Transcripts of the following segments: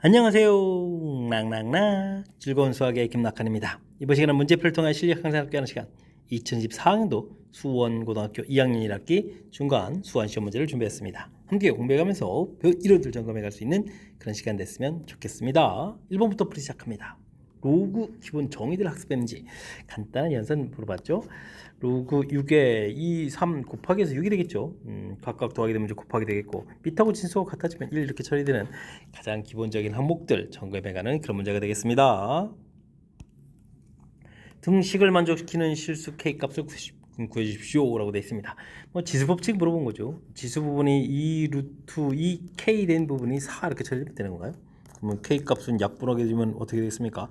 안녕하세요. 낭낭낭 즐거운 수학의 김낙한입니다. 이번 시간은 문제풀이를 통한 실력 향상을 꾀하는 시간 2024학년도 수원고등학교 2학년 1학기 중간 수완 시험 문제를 준비했습니다. 함께 공부해가면서 이론들 점검해 갈 수 있는 그런 시간 됐으면 좋겠습니다. 1번부터 풀이 시작합니다. 로그 기본 정의들 학습했는지 간단한 연산 물어봤죠. 로그 6에 2, 3 곱하기 해서 6이 되겠죠. 각각 더하게 되면 이제 곱하기 되겠고 밑하고 진수가 같아지면 1 이렇게 처리되는 가장 기본적인 항목들 점검해가는 그런 문제가 되겠습니다. 등식을 만족시키는 실수 k 값을 구해주십시오 라고 되어 있습니다. 지수법칙 물어본 거죠. 지수 부분이 2 루트 2k 된 부분이 4 이렇게 처리되면 되는 건가요? 그러면 k 값은 약분하게 되면 어떻게 되겠습니까?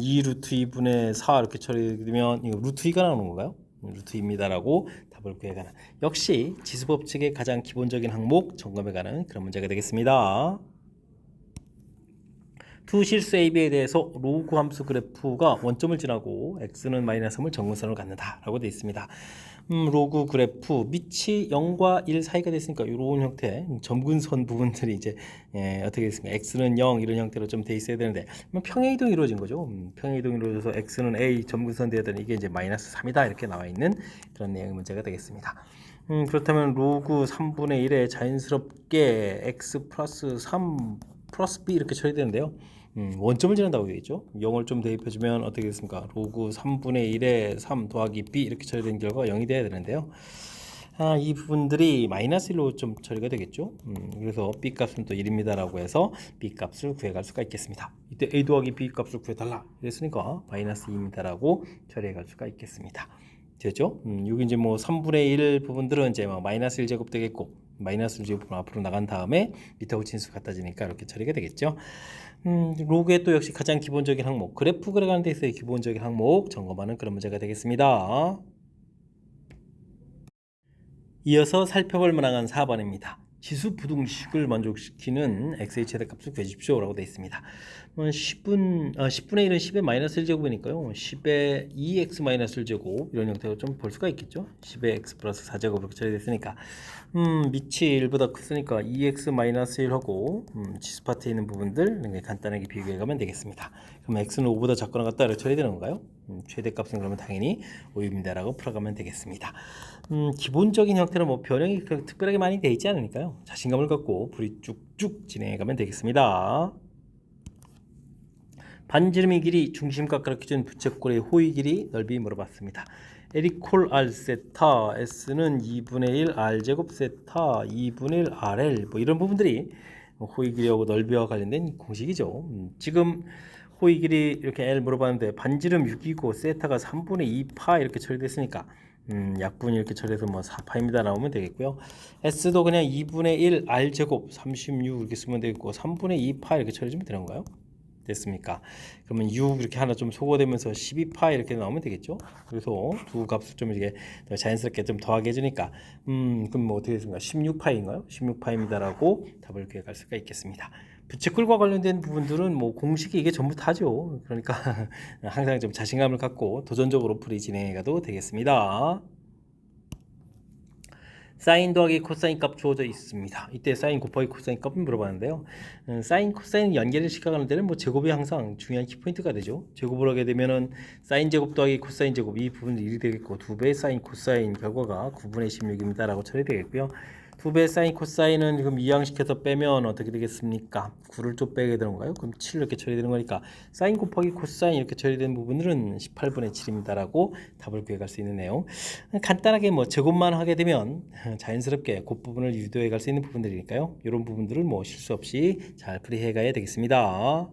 2 루트 2분의 4 이렇게 처리되면 이거 루트 2가 나오는 건가요? 루트 2입니다라고 답을 구해가는, 역시 지수법칙의 가장 기본적인 항목 점검해가는 그런 문제가 되겠습니다. 두 실수 AB에 대해서 로그 함수 그래프가 원점을 지나고 x는 마이너스 3을 정근선으로 갖는다 라고 되어 있습니다. 로그 그래프 밑이 0과 1 사이가 됐으니까 이런 형태 점근선 부분들이 이제 어떻게 됐습니까? x는 0 이런 형태로 좀 돼 있어야 되는데 평행이동이 이루어진 거죠. 평행이동이 이루어져서 x는 a 점근선 되어야 되는, 이게 이제 마이너스 3이다 이렇게 나와 있는 그런 내용의 문제가 되겠습니다. 그렇다면 로그 3분의 1에 자연스럽게 x 플러스 3 플러스 b 이렇게 처리되는데요. 원점을 지난다고 되겠죠. 0을 좀 대입해주면 어떻게 됐습니까? 로그 3분의 1에 3 더하기 b 이렇게 처리된 결과가 0이 돼야 되는데요. 이 부분들이 마이너스 1로 좀 처리가 되겠죠. 그래서 b 값은 또 1입니다라고 해서 b 값을 구해갈 수가 있겠습니다. 이때 a 더하기 b 값을 구해달라 이랬으니까 마이너스 2입니다라고 처리해갈 수가 있겠습니다. 됐죠? 여기 이제 뭐 3분의 1 부분들은 이제 막 마이너스 1제곱 되겠고, 마이너스 1제곱 앞으로 나간 다음에 밑하고 진수 같아지니까 이렇게 처리가 되겠죠. 로그의 또 역시 가장 기본적인 항목, 그래프 그려가는 데 있어의 기본적인 항목 점검하는 그런 문제가 되겠습니다. 이어서 살펴볼 만한 4번입니다. 지수 부등식을 만족시키는 x의 최대값을 구해주십시오 라고 되어 있습니다. 10분의 1은 10의 마이너스 1제곱이니까요 10의 2x 마이너스 1제곱 이런 형태로 좀 볼 수가 있겠죠. 10의 x 플러스 4제곱 이렇게 처리됐으니까 밑이 1보다 크으니까 2x 마이너스 1하고 지수 파트에 있는 부분들 간단하게 비교해 가면 되겠습니다. 그럼 x는 5보다 작거나 같다 이렇게 처리되는 건가요? 최대값은 그러면 당연히 5입니다라고 풀어가면 되겠습니다. 기본적인 형태는 뭐 변형이 특별하게 많이 되어 있지 않으니까요. 자신감을 갖고 풀이 쭉쭉 진행해 가면 되겠습니다. 반지름의 길이 중심과 가로키준 부채꼴의 호의 길이 넓이 물어봤습니다. L이퀄 R 세타, S는 2분의 1 R 제곱 세타, 2분의 1 RL 뭐 이런 부분들이 호의 길이하고 넓이와 관련된 공식이죠. 지금 호의 길이 이렇게 L 물어봤는데 반지름 6이고 세타가 3분의 2파 이렇게 처리됐으니까 약분이 이렇게 처리해서 뭐 4파입니다 나오면 되겠고요. S도 그냥 2분의 1 R 제곱 36 이렇게 쓰면 되겠고 3분의 2파 이렇게 처리해주면 되는 건가요? 됐습니까? 그러면 6 이렇게 하나 좀 소거되면서 12파 이렇게 나오면 되겠죠? 그래서 두 값을 좀 이렇게 자연스럽게 좀 더하게 해주니까 그럼 뭐 어떻게 됐습니까? 16파인가요? 16파입니다라고 답을 구해갈 수가 있겠습니다. 부채꼴과 관련된 부분들은 뭐 공식이 이게 전부 다죠. 그러니까 항상 좀 자신감을 갖고 도전적으로 풀이 진행해가도 되겠습니다. 사인 더하기 코사인 값 주어져 있습니다. 이때 사인 곱하기 코사인 값을 물어봤는데요. 사인 코사인 연계를 시켜가는 데는 뭐 제곱이 항상 중요한 키포인트가 되죠. 제곱을 하게 되면은 사인 제곱 더하기 코사인 제곱 이 부분은 1이 되겠고 2배의 사인 코사인 결과가 9분의 16입니다 라고 처리되겠고요. 2배의 사인 코사인은 지금 이항시켜서 빼면 어떻게 되겠습니까? 9를 또 빼게 되는 건가요? 그럼 7 이렇게 처리되는 거니까 사인 곱하기 코사인 이렇게 처리된 부분들은 18분의 7입니다 라고 답을 구해갈 수 있는 내용. 간단하게 뭐 제곱만 하게 되면 자연스럽게 그 부분을 유도해 갈 수 있는 부분들이니까요. 이런 부분들을 뭐 실수 없이 잘 풀이해 가야 되겠습니다.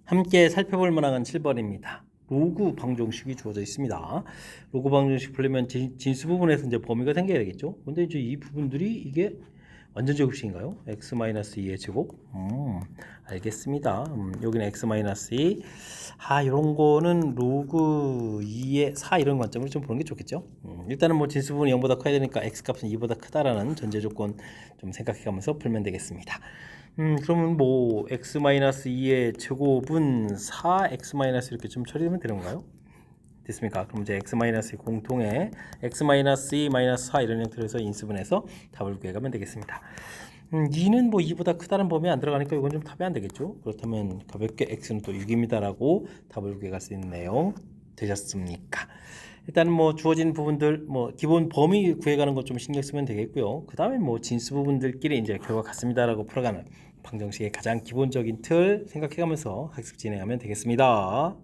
함께 살펴볼 만한 7번입니다. 로그 방정식이 주어져 있습니다. 로그 방정식 풀려면 진수 부분에서 이제 범위가 생겨야 되겠죠. 근데 이제 이 부분들이 이게 완전 제곱식인가요? x-2의 제곱? 알겠습니다. 여기는 x-2. 이런 거는 로그 2의 4 이런 관점으로 좀 보는 게 좋겠죠. 일단은 뭐 진수 부분이 0보다 커야 되니까 x값은 2보다 크다라는 전제 조건 좀 생각해 가면서 풀면 되겠습니다. 그러면 뭐 x-2의 제곱은 4x- 이렇게 좀 처리되면 되는 건가요? 됐습니까? 그럼 이제 x- 공통의 x-2 -4 이런 형태로 해서 인수분해서 답을 구해가면 되겠습니다. 2는 뭐 2보다 크다는 범위에 안 들어가니까 이건 좀 답이 안 되겠죠. 그렇다면 가볍게 x는 또 6입니다라고 답을 구해갈 수 있는 내용 되셨습니까? 일단은 뭐 주어진 부분들 뭐 기본 범위 구해가는 것 좀 신경 쓰면 되겠고요. 그 다음에 뭐 진수 부분들끼리 이제 결과 같습니다라고 풀어가는 방정식의 가장 기본적인 틀 생각해가면서 학습 진행하면 되겠습니다.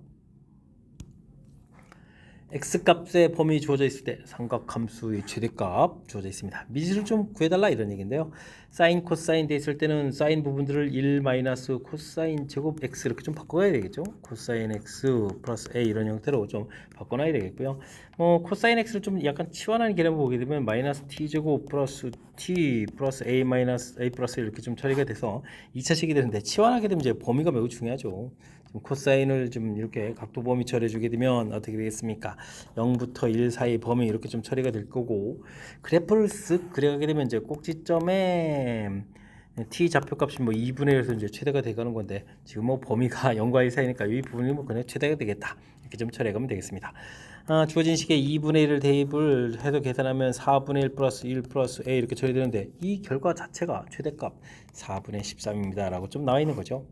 x값의 범위 주어져 있을 때 삼각함수의 최대값 주어져 있습니다. 미지를 좀 구해달라 이런 얘기인데요. 사인 코사인 돼 있을 때는 사인 부분들을 1 마이너스 코사인 제곱 x 이렇게 좀 바꿔가야 되겠죠. 코사인 x 플러스 a 이런 형태로 좀 바꿔놔야 되겠고요. 코사인 x를 좀 약간 치환하는 개념을 보게 되면 마이너스 t 제곱 플러스 t 플러스 a 마이너스 a 플러스 이렇게 좀 처리가 돼서 2차식이 되는데 치환하게 되면 이제 범위가 매우 중요하죠. 코사인을 좀 이렇게 각도 범위 처리해주게 되면 어떻게 되겠습니까? 0부터 1 사이 범위 이렇게 좀 처리가 될 거고 그래프를 쓱 그려가게 되면 이제 꼭지점에 t 좌표값이 뭐 2분의 1에서 이제 최대가 돼가는 건데 지금 뭐 범위가 0과 1 사이니까 이 부분이 뭐 그냥 최대가 되겠다 이렇게 좀 처리해가면 되겠습니다. 주어진 식에 2분의 1을 대입을 해서 계산하면 4분의 1 플러스 1 플러스 a 이렇게 처리되는데 이 결과 자체가 최대값 4분의 13입니다 라고 좀 나와 있는 거죠.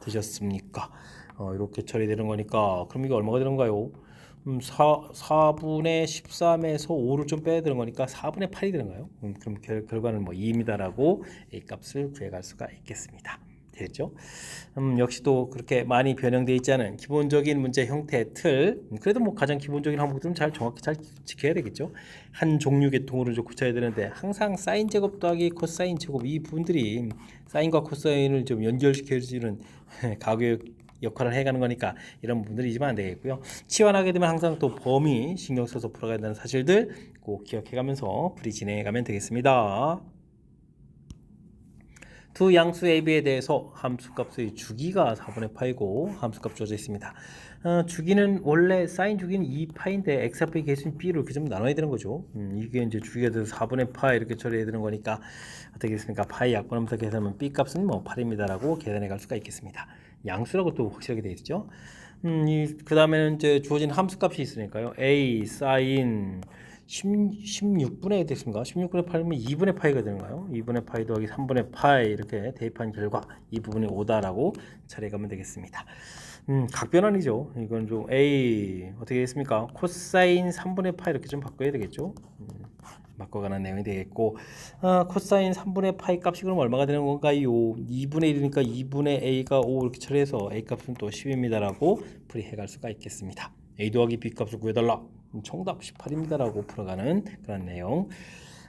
되셨습니까? 이렇게 처리되는 거니까 그럼 이게 얼마가 되는가요? 4분의 13에서 5를 좀 빼야 되는 거니까 4분의 8이 되는가요? 그럼 결과는 뭐 2입니다라고 A 값을 구해갈 수가 있겠습니다. 되겠죠? 역시 또 그렇게 많이 변형되어 있지 않은 기본적인 문제 형태 틀 그래도 뭐 가장 기본적인 항목들은 정확히 잘 지켜야 되겠죠. 한 종류 계통으로 좀 고쳐야 되는데 항상 사인 제곱 더하기 코사인 제곱 이 부분들이 사인과 코사인을 좀 연결시켜주는 가교 역할을 해가는 거니까 이런 부분들이 잊으면 안 되겠고요. 치환하게 되면 항상 또 범위 신경 써서 풀어가야 되는 사실들 꼭 기억해가면서 풀이 진행해가면 되겠습니다. 두 양수 AB에 대해서 함수값의 주기가 4분의 파이고 함수값 주어져 있습니다. 주기는 원래 사인 주기는 2파인데 x좌표의 개수인 b로 이렇게 좀 나눠야 되는 거죠. 이게 이제 주기가 돼서 4분의 파 이렇게 처리해야 되는 거니까 어떻게 됐습니까? 파이 약분하면서 계산하면 b 값은 뭐 8입니다라고 계산해 갈 수가 있겠습니다. 양수라고 또 확실하게 되어 있죠. 그 다음에는 이제 주어진 함수값이 있으니까요. a 사인 16분의 됐습니까? 16분의 8이면 2분의 파이가 되는가요? 2분의 파이 더하기 3분의 파이 이렇게 대입한 결과 이 부분이 5다라고 처리해가면 되겠습니다. 각변환이죠. 이건 좀 A 어떻게 됐습니까? 코사인 3분의 파이 이렇게 좀 바꿔야 되겠죠. 바꿔가는 내용이 되겠고 코사인 3분의 파이 값이 그럼 얼마가 되는 건가요? 2분의 1이니까 2분의 A가 5 이렇게 처리해서 A 값은 또 10입니다라고 풀이해갈 수가 있겠습니다. A 더하기 B 값을 구해달라. 정답 18입니다라고 풀어가는 그런 내용.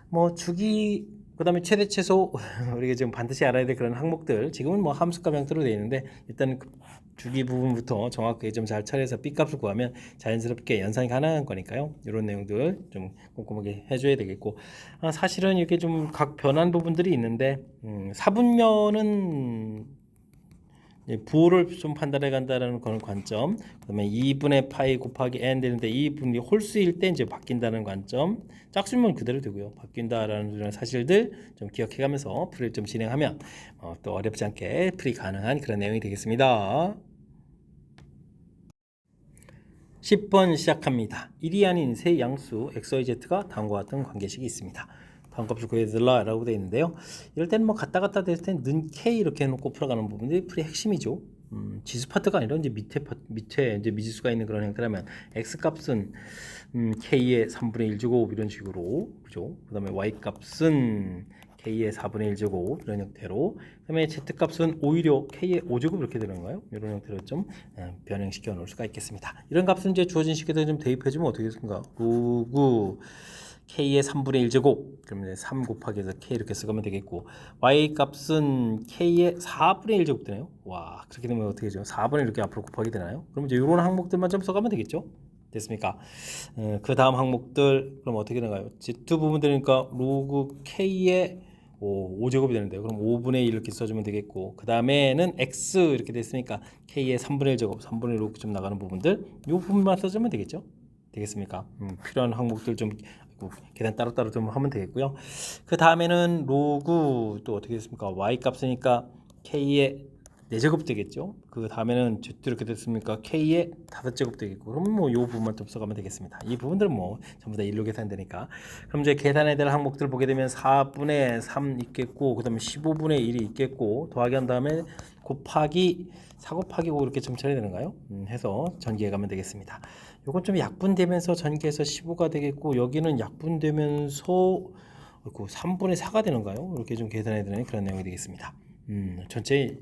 뭐 주기 그다음에 최대 최소 우리가 지금 반드시 알아야 될 그런 항목들 지금은 뭐 함수값 형태로 되어 있는데 일단 그 주기 부분부터 정확하게 좀 잘 처리해서 B 값을 구하면 자연스럽게 연산이 가능한 거니까요. 이런 내용들 좀 꼼꼼하게 해줘야 되겠고 사실은 이렇게 좀 각 변한 부분들이 있는데 사분면은 부호를 좀 판단해 간다는 그런 관점, 그다음에 2분의 파이 곱하기 n 되는데 이 부분이 홀수일 때 이제 바뀐다는 관점, 짝수면 그대로 되고요. 바뀐다라는 그런 사실들 좀 기억해 가면서 풀이를 좀 진행하면 또 어렵지 않게 풀이 가능한 그런 내용이 되겠습니다. 10번 시작합니다. 1이 아닌 세 양수 xyz가 다음과 같은 관계식이 있습니다. 다음 값을 구해달라 라고 되어 있는데요. 이럴 때는 뭐 갔다 갔다 됐을 때는 는 k 이렇게 해놓고 풀어가는 부분들이 풀이 핵심이죠. 지수 파트가 아니라 이제 밑에 이제 미지수가 있는 그런 형태라면 x 값은 k의 3분의 1 제곱 이런 식으로 그죠? 그다음에 y 값은 k의 4분의 1 제곱 이런 형태로 그다음에 z 값은 오히려 k의 5 제곱 이렇게 되는 거예요. 이런 형태로 좀 변형시켜 놓을 수가 있겠습니다. 이런 값은 이제 주어진 식에다 좀 대입해주면 어떻게 됐습니까? 로그 k의 3분의 1 제곱 그러면 3 곱하기 해서 k 이렇게 쓰면 되겠고 y 값은 k의 4분의 1 제곱 되네요. 와 그렇게 되면 어떻게 되죠? 4분의 1 이렇게 앞으로 곱하기 되나요? 그럼 이제 이런 항목들만 좀 써가면 되겠죠? 됐습니까? 그 다음 항목들 그럼 어떻게 되나요? Z 부분들이니까 로그 k의 5제곱이 되는데요. 그럼 5분의 1 이렇게 써주면 되겠고 그 다음에는 x 이렇게 됐으니까 k의 3분의 1 제곱 3분의 1 이렇게 좀 나가는 부분들 이 부분만 써주면 되겠죠? 되겠습니까? 필요한 항목들 좀 계산 따로따로 좀 하면 되겠고요. 그 다음에는 로그 또 어떻게 됐습니까? y 값이니까 k의 4제곱 되겠죠. 그 다음에는 이렇게 됐습니까? K의 5제곱 되겠고, 그럼 뭐 요 부분만 좀 써가면 되겠습니다. 이 부분들은 뭐 전부 다 일로 계산되니까. 그럼 이제 계산해야 될 항목들을 보게 되면 4분의 3 있겠고, 그 다음에 15분의 1이 있겠고, 더하기 한 다음에 곱하기 4 곱하기 5 이렇게 점쳐야 되는가요? 해서 전개해 가면 되겠습니다. 요건 좀 약분되면서 전개해서 15가 되겠고, 여기는 약분되면서 3분의 4가 되는가요? 이렇게 좀 계산해야 되는 그런 내용이 되겠습니다. 전체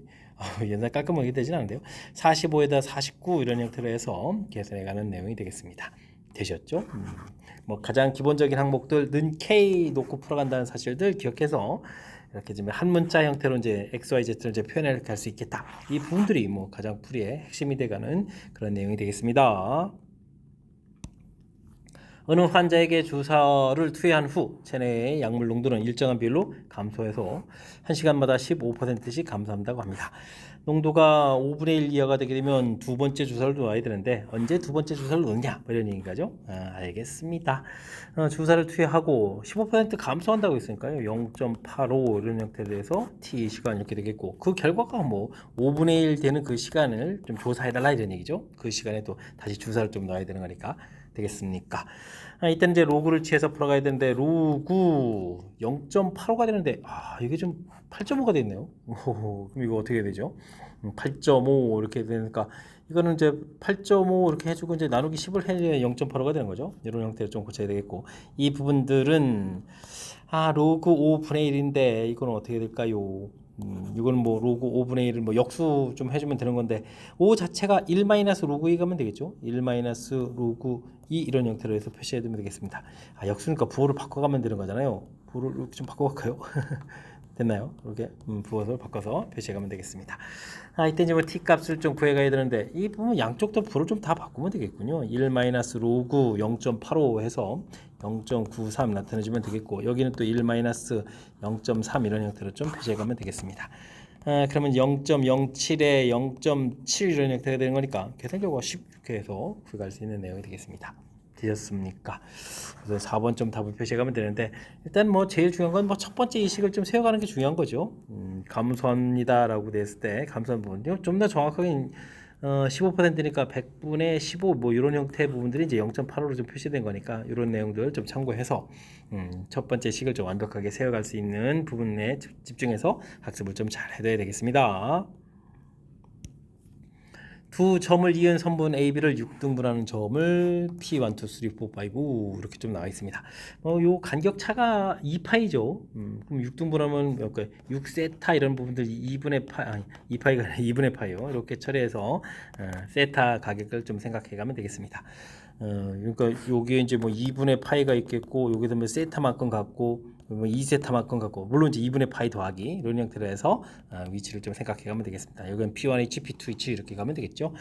옛날 깔끔하게 되진 않은데요. 45에다 49 이런 형태로 해서 계산해가는 내용이 되겠습니다. 되셨죠? 뭐 가장 기본적인 항목들 는 K 놓고 풀어간다는 사실들 기억해서 이렇게 좀 한 문자 형태로 이제 X, Y, Z를 이제 표현해 갈 수 있겠다. 이 부분들이 뭐 가장 풀이의 핵심이 돼가는 그런 내용이 되겠습니다. 어느 환자에게 주사를 투여한 후 체내의 약물 농도는 일정한 비율로 감소해서 1시간마다 15%씩 감소한다고 합니다. 농도가 5분의 1 이하가 되게 되면 두 번째 주사를 놓아야 되는데 언제 두 번째 주사를 놓느냐 이런 얘기인가죠? 알겠습니다. 주사를 투여하고 15% 감소한다고 했으니까요. 0.85 이런 형태에 대해서 T 시간 이렇게 되겠고 그 결과가 뭐 5분의 1 되는 그 시간을 좀 조사해달라 이런 얘기죠. 그 시간에 또 다시 주사를 좀 넣어야 되는 거니까 되겠습니까? 이때는 이제 로그를 취해서 풀어가야 되는데 로그 0.85가 되는데 이게 좀 8.5가 됐네요. 그럼 이거 어떻게 되죠? 8.5 이렇게 되니까 이거는 이제 8.5 이렇게 해주고 이제 나누기 10을 해야 0.85가 되는 거죠. 이런 형태로 좀 고쳐야 되겠고 이 부분들은 로그 5분의 1인데 이거는 어떻게 될까요? 이거는 뭐 로그 5분의 1을 뭐 역수 좀 해주면 되는 건데 5 자체가 1 마이너스 로그 2 가면 되겠죠. 1 마이너스 로그 2 이런 형태로 해서 표시해 두면 되겠습니다. 역수니까 부호를 바꿔가면 되는 거잖아요. 부호를 이렇게 좀 바꿔갈까요? 됐나요? 이렇게 부호를 바꿔서 표시해가면 되겠습니다. 이때 이제 뭐 t 값을 좀 구해가야 되는데 이 부분 양쪽도 부호를 좀 다 바꾸면 되겠군요. 1 마이너스 로그 0.85 해서 0.93 나타내주면 되겠고 여기는 또 1 마이너스 0.3 이런 형태로 좀 표시해가면 되겠습니다. 그러면 0.07에 0.7 이런 형태가 되는 거니까 계산적으로 쉽게 해서 구할 수 있는 내용이 되겠습니다. 되셨습니까? 그래서 4번 좀 답을 표시해가면 되는데 일단 뭐 제일 중요한 건 뭐 첫 번째 이식을 좀 세워가는 게 중요한 거죠. 감소합니다라고 됐을 때 감소한 부분요. 좀 더 정확하게 15%니까 100분의 15 뭐 이런 형태의 부분들이 이제 0.85로 좀 표시된 거니까 이런 내용들 좀 참고해서 첫 번째 식을 좀 완벽하게 세워갈 수 있는 부분에 집중해서 학습을 좀 잘 해둬야 되겠습니다. 두 점을 이은 선분 AB를 6등분하는 점을 P1, 2, 3, 4, 5 이렇게 좀 나와 있습니다. 요 간격 차가 2파이죠. 그럼 6등분하면 6세타 이런 부분들 2분의 파, 2파이가 아니라 2분의 파이요. 이렇게 처리해서 세타 가격을 좀 생각해 가면 되겠습니다. 그러니까 여기에 이제 뭐 2분의 파이가 있겠고 여기서 뭐 세타만큼 갖고 뭐 2세타만큼 갖고 물론 이제 2분의 파이 더하기 이런 형태로 해서 위치를 좀 생각해 가면 되겠습니다. 여기는 P1H, P2H 이렇게 가면 되겠죠.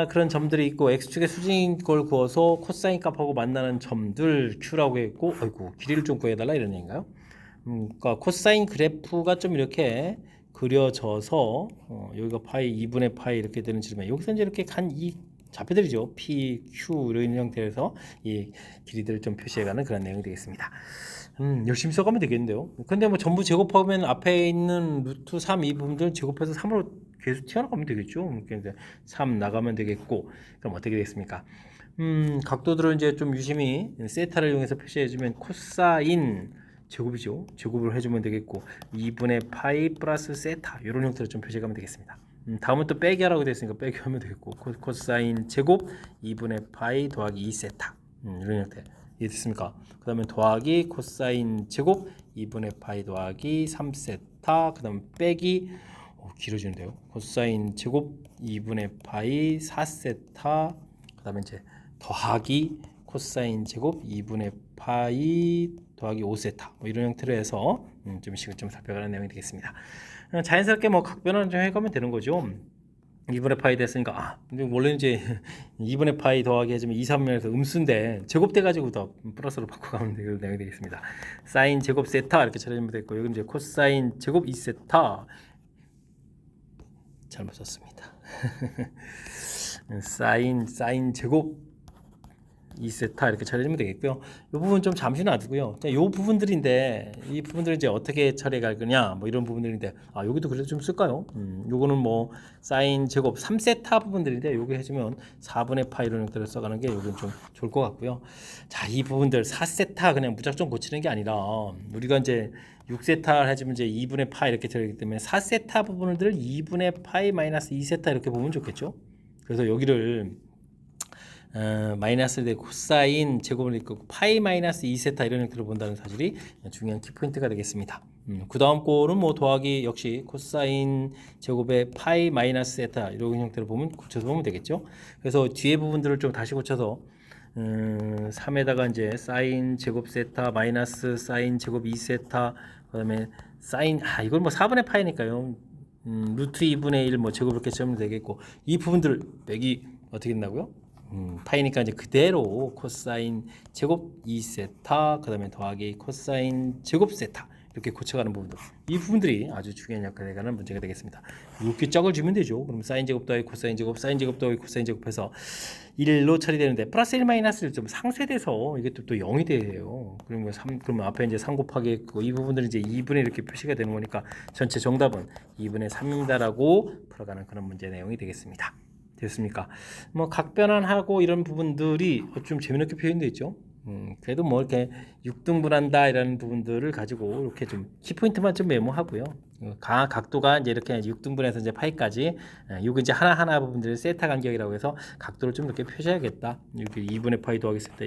그런 점들이 있고 x축의 수직인 걸 구워서 코사인 값하고 만나는 점들 Q라고 했고 길이를 좀 구해달라 이런 얘기인가요? 그러니까 코사인 그래프가 좀 이렇게 그려져서 여기가 파이 2분의 파이 이렇게 되는 지점에 여기서 이제 이렇게 이 좌표들이죠. P, Q 이런 형태에서 이 길이들을 좀 표시해가는 그런 내용이 되겠습니다. 열심히 써가면 되겠는데요. 근데 뭐 전부 제곱하면 앞에 있는 루트 3 이 부분들 제곱해서 3으로 계속 튀어나가면 되겠죠. 그러니까 3 나가면 되겠고 그럼 어떻게 되겠습니까? 각도들을 이제 좀 유심히 세타를 이용해서 표시해주면 코사인 제곱이죠. 제곱을 해주면 되겠고 2분의 파이 플러스 세타 이런 형태로 좀 표시해가면 되겠습니다. 다음은 또 빼기 하라고 되어 있으니까 빼기 하면 되겠고 코사인 제곱 2분의 파이 더하기 2세타 이런 형태 이해됐습니까? 그 다음에 더하기 코사인 제곱 2분의 파이 더하기 3세타 그 다음에 빼기 길어지는데요. 코사인 제곱 2분의 파이 4세타 그 다음에 이제 더하기 코사인 제곱 2분의 파이 더하기 5세타 뭐 이런 형태로 해서 좀 식을 좀 살펴가는 내용이 되겠습니다. 자연스럽게 뭐 각변을 좀 해가면 되는 거죠. 2분의 파이 됐으니까 근데 원래 이제 2분의 파이 더하기 해주면 2, 3면에서 음수인데 제곱돼 가지고 더 플러스로 바꿔가면 되는 내용이 되겠습니다. 사인 제곱 세타 이렇게 처리하면 되겠고 여기 이제 코사인 제곱 2세타 잘못 썼습니다. 사인 제곱 2세타 이렇게 처리하면 되겠고요. 이 부분 좀 잠시 놔두고요. 이 부분들인데 이 부분들을 이제 어떻게 처리해 갈 거냐 뭐 이런 부분들인데 여기도 그래도 좀 쓸까요? 요거는 뭐 사인 제곱 3세타 부분들인데 요거 해주면 4분의 파 이런 형태를 써가는 게 요건 좀 좋을 것 같고요. 자, 이 부분들 4세타 그냥 무작정 고치는 게 아니라 우리가 이제 6세타 해주면 이제 2분의 파 이렇게 되기 때문에 4세타 부분들을 2분의 파이 마이너스 2세타 이렇게 보면 좋겠죠. 그래서 여기를 마이너스 대 코사인 제곱을 있고 파이 마이너스 2세타 이런 형태로 본다는 사실이 중요한 키포인트가 되겠습니다. 그 다음 꼴은 뭐 더하기 역시 코사인 제곱의 파이 마이너스 세타 이런 형태로 보면 고쳐서 보면 되겠죠. 그래서 뒤에 부분들을 좀 다시 고쳐서 3에다가 이제 사인 제곱 세타 마이너스 사인 제곱 2세타 그다음에 사인 이걸 뭐 4분의 파이니까요. 루트 2분의 1 뭐 제곱 이렇게 쓰면 되겠고 이 부분들 빼기 어떻게 된다고요? 파이니까 이제 그대로 코사인 제곱 2세타 그다음에 더하기 코사인 제곱 세타 이렇게 고쳐가는 부분들 이 부분들이 아주 중요한 역할을 해가는 문제가 되겠습니다. 이렇게 짝을 주면 되죠. 그럼 사인 제곱 더하기 코사인 제곱 사인 제곱 더하기 코사인 제곱해서 1로 처리되는데 플러스 1 마이너스 1좀 상쇄돼서 이게 또 0이 돼요. 그러면 3 그러면 앞에 이제 3 곱하기 이 부분들은 이제 2분의 이렇게 표시가 되는 거니까 전체 정답은 2분의 3입니다라고 풀어가는 그런 문제 내용이 되겠습니다. 됐습니까? 뭐 각변환하고 이런 부분들이 좀 재미있게 표현되어 있죠. 그래도 뭐 이렇게 6등분한다 이런 부분들을 가지고 이렇게 좀 키포인트만 좀 메모하고요. 각도가 이제 이렇게 6등분해서 이제 파이까지 요거 이제 하나하나 부분들을 세타 간격이라고 해서 각도를 좀 이렇게 표시해야겠다. 이렇게 2분의 파이 더하기 세타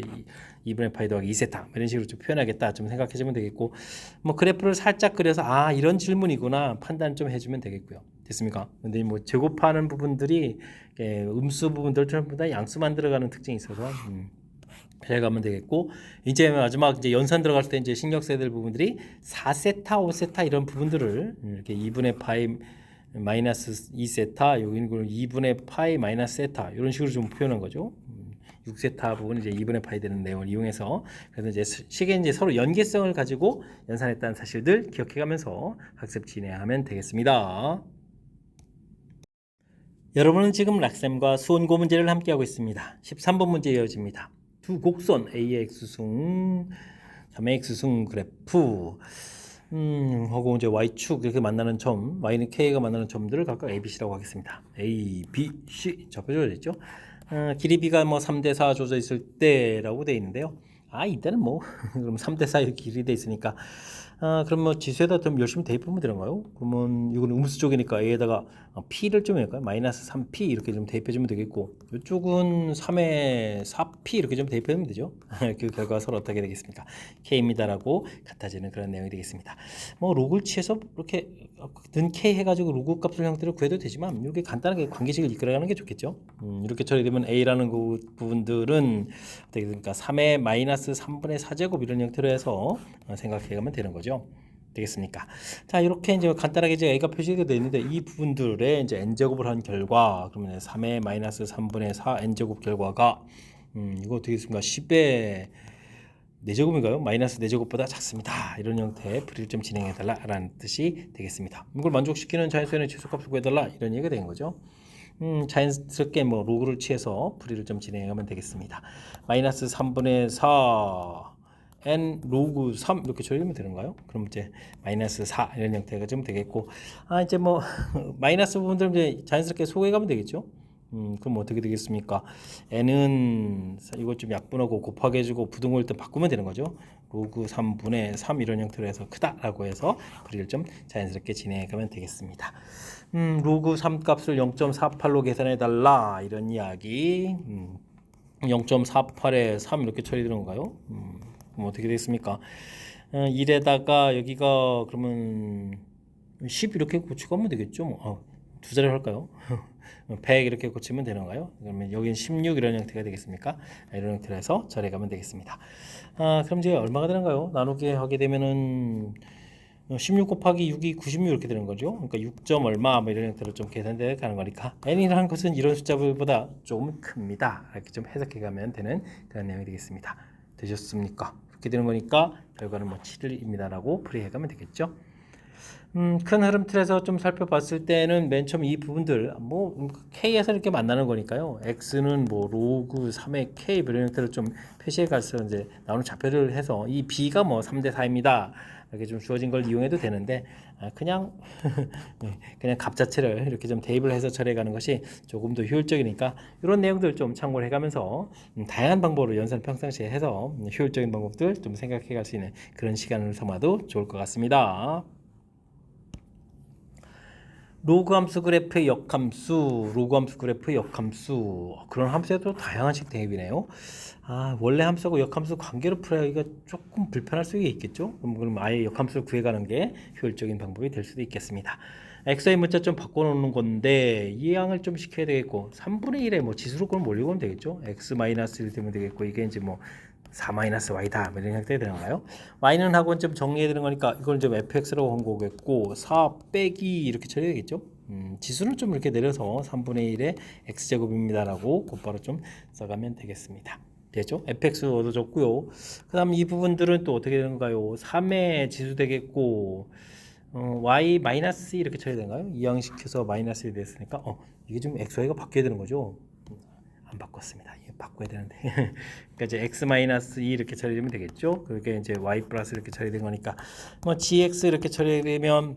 2분의 파이 더하기 2세타 이런 식으로 좀 표현하겠다 좀 생각해 주면 되겠고 뭐 그래프를 살짝 그려서 이런 질문이구나 판단 좀 해주면 되겠고요. 됐습니까? 근데 뭐 제곱하는 부분들이 음수 부분들 전부 다 양수 만들어가는 특징이 있어서 잘 가면 되겠고 이제 마지막 이제 연산 들어갈 때 이제 신경 써야 될 부분들이 4세타, 5세타 이런 부분들을 이렇게 2분의 파이 마이너스 2세타 여기는 2분의 파이 마이너스 세타 이런 식으로 좀 표현한 거죠. 6세타 부분 이제 2분의 파이 되는 내용을 이용해서 그래서 이제 식의 이제 서로 연계성을 가지고 연산했다는 사실들 기억해가면서 학습 진행하면 되겠습니다. 여러분은 지금 락쌤과 수원고 문제를 함께하고 있습니다. 13번 문제 이어집니다. 두 곡선 A의 x승, 3의 x승 그래프 하고 이제 y축 이렇게 만나는 점, y는 k가 만나는 점들을 각각 A, B, C라고 하겠습니다. A, B, C 접혀져 있죠. 길이 b가 뭐 3대4 조져 있을 때라고 되어 있는데요. 이때는 뭐 그럼 3대4 이렇게 길이 돼 있으니까 그럼 뭐 지수에다 좀 열심히 대입하면 되는가요? 그러면 이거는 음수 쪽이니까 A에다가 P를 좀 할까요? 마이너스 3P 이렇게 좀 대입해주면 되겠고 이쪽은 3에 4P 이렇게 좀 대입하면 되죠. 그 결과가 서로 어떻게 되겠습니까? K입니다라고 같아지는 그런 내용이 되겠습니다. 뭐 로그를 취해서 이렇게 는 K 해가지고 로그 값을 형태로 구해도 되지만 이렇게 간단하게 관계식을 이끌어가는 게 좋겠죠. 이렇게 처리되면 A라는 그 부분들은 어떻게 됩니까? 3의 마이너스 3분의 4제곱 이런 형태로 해서 생각해가면 되는 거죠. 되겠습니까? 자, 이렇게 이제 간단하게 이제 A가 표시가 되어 있는데 이 부분들에 이제 n제곱을 한 결과 그러면 3의 마이너스 3분의 4 n제곱 결과가 이거 어떻게 됐습니까? 10의 4제곱인가요? 마이너스 4제곱보다 작습니다. 이런 형태의 풀이를 좀 진행해달라라는 뜻이 되겠습니다. 이걸 만족시키는 자연수의 최소값을 구해달라 이런 얘기가 된 거죠. 자연스럽게 뭐 로그를 취해서 풀이를 좀 진행하면 되겠습니다. 마이너스 3분의 4 n 로그 3 이렇게 처리하면 되는가요? 그럼 이제 마이너스 4 이런 형태가 좀 되겠고 이제 뭐 마이너스 부분들 이제 자연스럽게 소개가면 되겠죠. 그럼 어떻게 되겠습니까? n은 이거 좀 약분하고 곱하기 해주고 부등호를 일단 바꾸면 되는 거죠. 로그 3분의 3 이런 형태로 해서 크다라고 해서 풀이를 좀 자연스럽게 진행해가면 되겠습니다. 로그 3 값을 0.48로 계산해 달라 이런 이야기. 0.48에 3 이렇게 처리되는 건가요? 그럼 어떻게 되겠습니까? 1에다가 여기가 그러면 10 이렇게 고치면 되겠죠? 두 자리 할까요? 100 이렇게 고치면 되는가요? 그러면 여기는 16 이런 형태가 되겠습니까? 이런 형태로 해서 처리가면 되겠습니다. 그럼 이제 얼마가 되는가요? 나누기 하게 되면은 16 곱하기 6이 96 이렇게 되는 거죠. 그러니까 6점 얼마 뭐 이런 형태로 좀 계산돼 가는 거니까 n이라는 것은 이런 숫자보다 조금 큽니다. 이렇게 좀 해석해 가면 되는 그런 내용이 되겠습니다. 되셨습니까? 이렇게 되는 거니까 결과는 뭐 7입니다라고 풀이해 가면 되겠죠. 큰 흐름 틀에서 좀 살펴봤을 때는 맨 처음 이 부분들 뭐 K에서 이렇게 만나는 거니까요. X는 뭐 로그 3의 K 이런 형태로 좀 표시해 갈수록 이제 나오는 좌표를 해서 이 B가 뭐 3대 4입니다. 이렇게 좀 주어진 걸 이용해도 되는데 그냥 그냥 값 자체를 이렇게 좀 대입을 해서 처리해 가는 것이 조금 더 효율적이니까 이런 내용들 좀 참고를 해가면서 다양한 방법으로 연산을 평상시에 해서 효율적인 방법들 좀 생각해 갈 수 있는 그런 시간을 삼아도 좋을 것 같습니다. 로그 함수 그래프의 역함수, 로그 함수 그래프의 역함수 그런 함수에도 다양한 식 대입이네요. 원래 함수하고 역함수 관계로 풀어야기가 조금 불편할 수 있겠죠. 그럼 아예 역함수를 구해가는 게 효율적인 방법이 될 수도 있겠습니다. x의 문자 좀 바꿔놓는 건데 이항을 좀 시켜야 되겠고 3분의 1에 뭐 지수로 그걸 몰리면 되겠죠. x-1 되면 되겠고 이게 이제 뭐 4-y다 이런 형태가 되는가요? y는 하고 좀 정리해야 되는 거니까 이걸 좀 fx라고 한 거겠고 4 빼기 이렇게 처리해야 되겠죠. 지수는 좀 이렇게 내려서 3분의 1의 x제곱입니다 라고 곧바로 좀 써가면 되겠습니다. 되죠? fx 얻어졌고요. 그 다음 이 부분들은 또 어떻게 되는가요? 3의 지수 되겠고 y 마이너스 이렇게 처리되는가요? 이항시켜서 마이너스 됐으니까 이게 좀 x, y가 바뀌어야 되는 거죠. 안 바꿨습니다. 이거 바꿔야 되는데. 그러니까 이제 x 마이너스 2 이렇게 처리되면 되겠죠. 그렇게 이제 y 플러스 이렇게 처리된 거니까 뭐 gx 이렇게 처리되면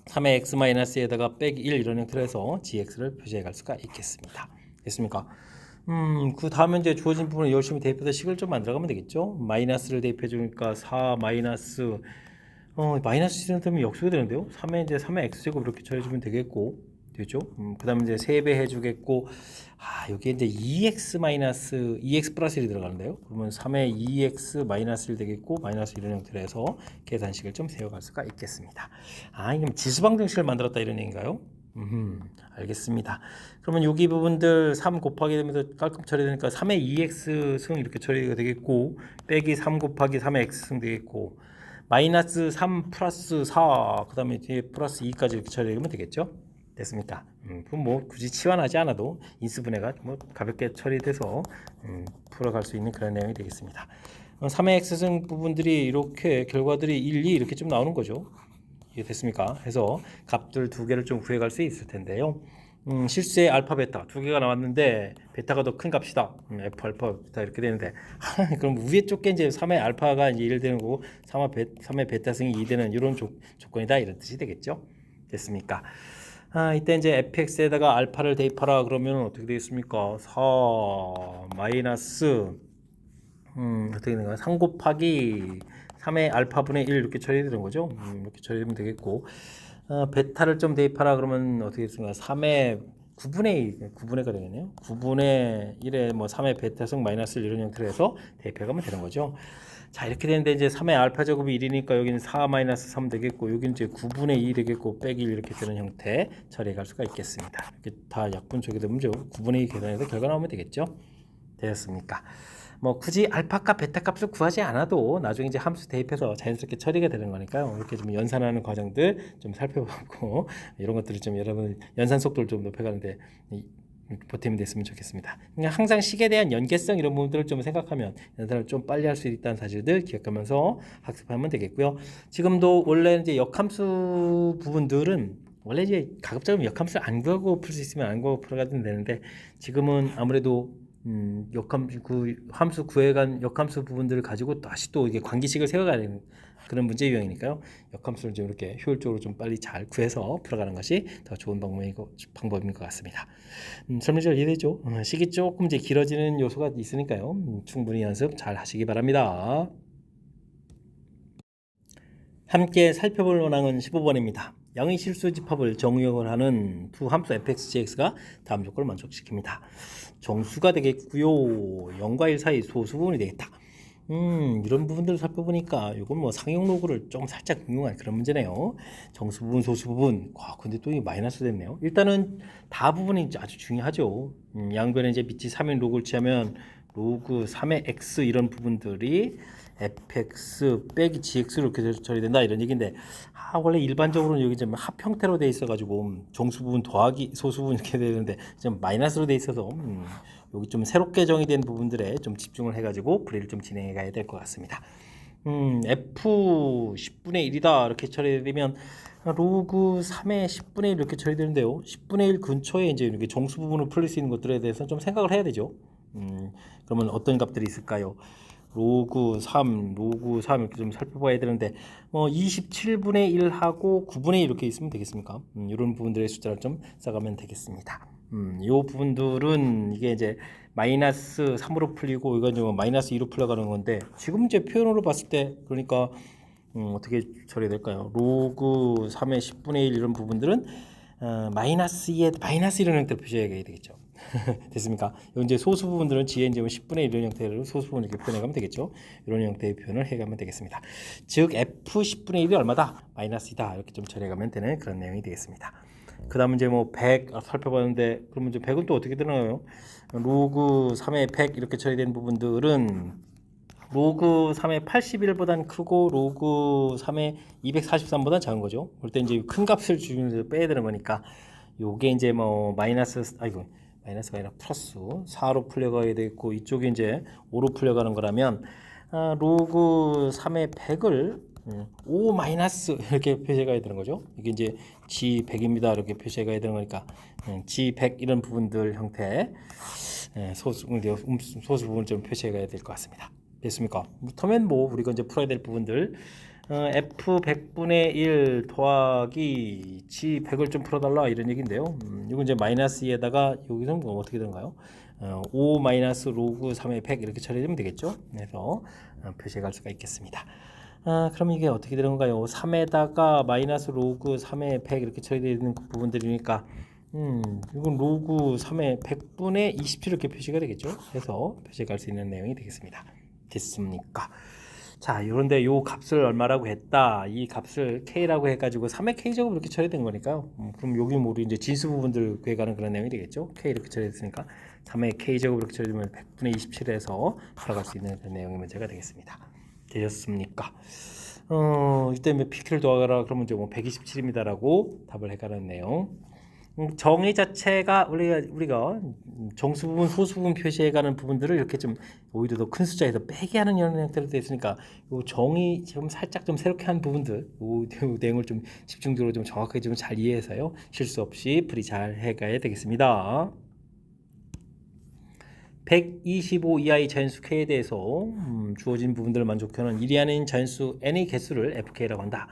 3의 x 마이너스에다가 빼기 1 이런 형태로 해서 gx를 표시해 갈 수가 있겠습니다. 됐습니까? 그 다음에 이제 주어진 부분을 열심히 대입해서 식을 좀 만들어가면 되겠죠. 마이너스를 대입해 주니까 4 마이너스 마이너스 시는 되면 역수가 되는데요. 3에 이제 3의 x제곱 이렇게 처리해주면 되겠고 되죠. 그 다음에 이제 3배 해주겠고 여기에 이제 2x 마이너스 2x 플러스 1이 들어가는데요. 그러면 3의 2x 마이너스 1 되겠고 마이너스 이런 형태로 해서 계산식을 좀 세워갈 수가 있겠습니다. 이건 지수방정식을 만들었다 이런 얘기인가요? 알겠습니다. 그러면 여기 부분들 3 곱하기 되면서 깔끔 처리되니까 3의 2x 승 이렇게 처리가 되겠고 빼기 3 곱하기 3의 x 승 되겠고 마이너스 3 플러스 4 그 다음에 뒤에 플러스 2까지 이렇게 처리하면 되겠죠. 됐습니까? 그럼 뭐 굳이 치환하지 않아도 인수분해가 뭐 가볍게 처리돼서 풀어갈 수 있는 그런 내용이 되겠습니다. 3의 x승 부분들이 이렇게 결과들이 1, 2 이렇게 좀 나오는 거죠. 이해 됐습니까? 해서 값들 두 개를 좀 구해갈 수 있을 텐데요. 실수의 알파 베타 두 개가 나왔는데 베타가 더 큰 값이다. F 알파 베타 이렇게 되는데 그럼 위에 쪽게 이제 3의 알파가 이제 1 되는 거고 3의 베타승이 2 되는 이런 조건이다 이런 뜻이 되겠죠. 됐습니까? 이때 이제 fx에다가 알파를 대입하라 그러면 어떻게 되겠습니까? 4 마이너스 어떻게 되는가? 3 곱하기 3의 알파분의 1 이렇게 처리되는 거죠. 이렇게 처리되면 되겠고 베타를 좀 대입하라 그러면 어떻게 되겠습니까? 3의 9분의 가 되겠네요. 9분의 1에 뭐 3의 베타승 마이너스 1 이런 형태로 해서 대입해가면 되는 거죠. 자 이렇게 되는데 이제 3의 알파 제곱이 1이니까 여기는 4 마이너스 3 되겠고 여기는 이제 9분의 2 되겠고 빼기 1 이렇게 되는 형태 처리해 갈 수가 있겠습니다. 이렇게 다 약분쪽에 되면 9분의 2 계산해서 결과 나오면 되겠죠. 되었습니까? 뭐 굳이 알파값, 베타값을 구하지 않아도 나중에 이제 함수 대입해서 자연스럽게 처리가 되는 거니까요. 이렇게 좀 연산하는 과정들 좀 살펴보고 이런 것들을 좀 여러분 연산 속도를 좀 높여가는데 보탬이 됐으면 좋겠습니다. 그냥 항상 식에 대한 연계성 이런 부분들을 좀 생각하면 연산을 좀 빨리 할 수 있다는 사실들 기억하면서 학습하면 되겠고요. 지금도 원래 이제 역함수 부분들은 원래 이제 가급적이면 역함수를 안 구하고 풀 수 있으면 안 구하고 풀어가도 되는데 지금은 아무래도 함수 구해간 역함수 부분들을 가지고 다시 또 이게 관계식을 세워가야 되는 그런 문제 유형이니까요. 역함수를 좀 이렇게 효율적으로 좀 빨리 잘 구해서 풀어가는 것이 더 좋은 방법인 것 같습니다. 설명 잘 이해되죠? 식이 조금 이제 길어지는 요소가 있으니까요. 충분히 연습 잘 하시기 바랍니다. 함께 살펴볼 원항은 15번입니다. 양의 실수 집합을 정의역을 하는 두 함수 fx,gx가 다음 조건을 만족시킵니다. 정수가 되겠고요. 0과 1 사이 소수 부분이 되겠다. 이런 부분들을 살펴보니까 이건 뭐 상용 로그를 좀 살짝 응용한 그런 문제네요. 정수 부분, 소수 부분. 근데 또 이 마이너스 됐네요. 일단은 다 부분이 아주 중요하죠. 양변에 이제 밑이 3인 로그를 취하면 로그 3의 x 이런 부분들이 fx 빼기 gx로 이렇게 처리된다 이런 얘기인데 원래 일반적으로는 여기 좀 합 형태로 돼 있어 가지고 정수 부분 더하기 소수 부분 이렇게 되는데 좀 마이너스로 돼 있어서 여기 좀 새롭게 정의된 부분들에 좀 집중을 해 가지고 풀이를 좀 진행해 가야 될 것 같습니다. F 10분의 1이다 이렇게 처리되면 로그 3의 10분의 1 이렇게 처리되는데요. 10분의 1 근처에 이제 이렇게 정수 부분을 풀릴 수 있는 것들에 대해서 좀 생각을 해야 되죠. 그러면 어떤 값들이 있을까요? 로그 3 이렇게 좀 살펴봐야 되는데 27분의 1하고 9분의 1 이렇게 있으면 되겠습니까? 이런 부분들의 숫자를 좀 써가면 되겠습니다. 이 부분들은 이게 이제 마이너스 3으로 풀리고 이건 좀 마이너스 2로 풀려가는 건데 지금 이제 표현으로 봤을 때 그러니까 어떻게 처리해야 될까요? 로그 3의 10분의 1 이런 부분들은 마이너스 2에 마이너스 이런 형태로 표시해야 되겠죠. 됐습니까? 이제 소수 부분들은 지의 이제 10분의 1 이런 형태로 소수 부분 이렇게 표현해가면 되겠죠. 이런 형태의 표현을 해가면 되겠습니다. 즉 F 10분의 1이 얼마다? 마이너스이다. 이렇게 좀 처리해가면 되는 그런 내용이 되겠습니다. 그 다음 이제 100 살펴봤는데 그러면 이제 100은 또 어떻게 되나요? 로그 3의 100 이렇게 처리된 부분들은 로그 3의 81보다는 크고 로그 3의 243보다 작은 거죠. 그럴 때 이제 큰 값을 기준으로 빼야 되는 거니까 요게 이제 마이너스가 아니라 플러스 4로 풀려가야 되겠고 이쪽이 이제 5로 풀려가는 거라면 로그 3의 100을 5 마이너스 이렇게 표시해가야 되는 거죠. 이게 이제 G100입니다. 이렇게 표시해가야 되는 거니까 G100 이런 부분들 형태 소수 부분을 좀 표시해가야 될 것 같습니다. 됐습니까? 그렇다면 우리가 이제 풀어야 될 부분들 F 100분의 1 더하기 G 100을 좀 풀어달라 이런 얘기인데요. 이건 이제 마이너스 2에다가 여기서 어떻게 되는가요? 5 마이너스 로그 3의 100 이렇게 처리되면 되겠죠. 그래서 표시해 갈 수가 있겠습니다. 그럼 이게 어떻게 되는 건가요? 3에다가 마이너스 로그 3의 100 이렇게 처리되는 부분들이니까 이건 로그 3의 100분의 27 이렇게 표시가 되겠죠. 그래서 표시해 갈 수 있는 내용이 되겠습니다. 됐습니까? 자, 이런데 요 값을 얼마라고 했다. 이 값을 k라고 해가지고 3의 k제곱 이렇게 처리된 거니까요. 그럼 여기 우리 이제 진수 부분들 구해가는 그런 내용이 되겠죠. k 이렇게 처리됐으니까 3의 k제곱 이렇게 처리되면 100분의 27에서 풀어갈 수 있는 그런 내용의 문제가 되겠습니다. 되셨습니까? 이때 pq를 더하라 그러면 이제 127입니다라고 답을 해가는 내용. 정의 자체가 우리가 정수 부분, 소수 부분 표시해가는 부분들을 이렇게 좀 오히려 더 큰 숫자에서 빼게 하는 이런 형태로 되어 있으니까 이 정의 지금 살짝 좀 새롭게 한 부분들, 이 내용을 좀 집중적으로 좀 정확하게 좀 잘 이해해서요 실수 없이 풀이 잘 해가야 되겠습니다. 125 이하의 자연수 k에 대해서 주어진 부분들을 만족하는 1이 아닌 자연수 n의 개수를 fk라고 한다.